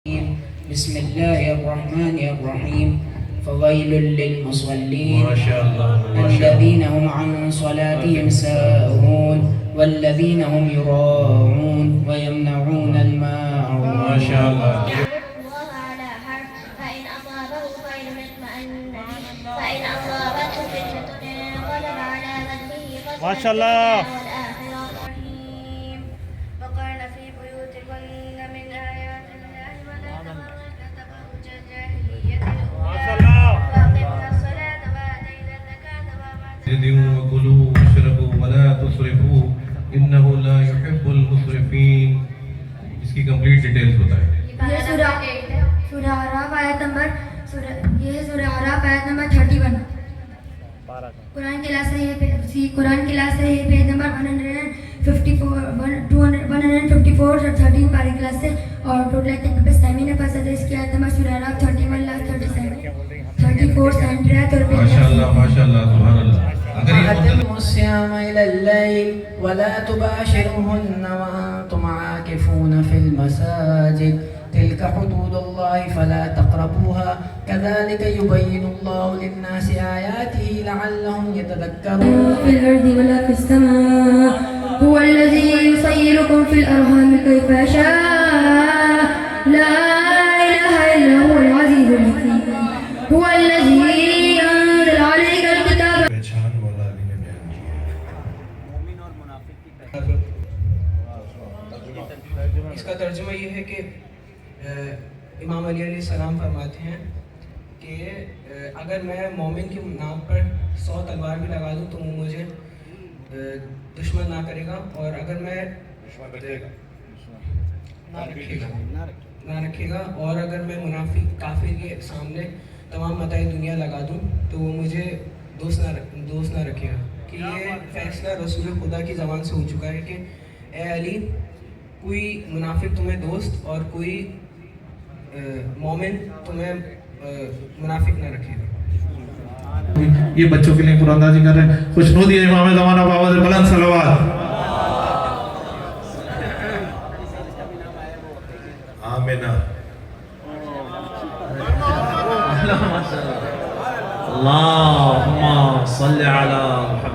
بسم الله الرحمن الرحيم فويل للمصلين الذين هم عن صلاتهم ساهون والذين هم يراءون ويمنعون الماعون. ما شاء الله. فإن أصابه خير اطمأن به فإن أصابته فتنة انقلب على وجهه ما شاء الله. وقرن في بيوتكن من آيات الله ولا تبرجن تبرج الجاهلية الأولى وأقمنا الصلاة وآتينا الزكاة اهدوا وكلوا واشربوا ولا تسرفوا انه لا يحب المسرفين. اس کی کمپلیٹ ڈیٹیلز بتائیں. یہ سورہ اعراف آیت نمبر 31. قرآن کلاس ہے یہ پیج نمبر 154 13 پارے کلاس سے اور ٹوٹل ایکٹنگ پہ سیمینر پاس ہے. اس کی آیت نمبر سورہ اعراف 31 لاسٹ 34 سینٹر اور ماشاءاللہ ماشاءاللہ سبحان اللہ. أتموا الصيام إلى الليل ولا تباشرهن وأنتم عاكفون في المساجد تلك حدود الله فلا تقربوها كذلك يبين الله للناس آياته لعلهم يتذكرون. في الأرض ولا في السماء هو الذي يسيركم في الأرحام كيف يشاء لا إله إلا هو العزيز الحكيم هو الذي أنزل عليك الكتاب. پہچان والا علی نے بیان کیا. اس کا ترجمہ یہ ہے کہ امام علی علیہ السلام فرماتے ہیں کہ اگر میں مومن کے نام پر 100 تلوار بھی لگا دوں تو وہ مجھے دشمن نہ کرے گا، اور اگر میں نہ رکھے گا اور اگر میں منافق کافر کے سامنے تمام متاع دنیا لگا دوں تو وہ مجھے دوست نہ رکھے گا. کہ یہ فیصلہ رسول خدا کی زبان سے ہو چکا ہے کہ اے علی، کوئی منافق تمہیں دوست اور کوئی مومن تمہیں منافق نہ رکھے گا. یہ بچوں کے لیے قرآن نازل کر رہے ہیں. خوشنودی امام زمانہ بآواز بلند صلوات. آمینہ. اللهم صل على محمد.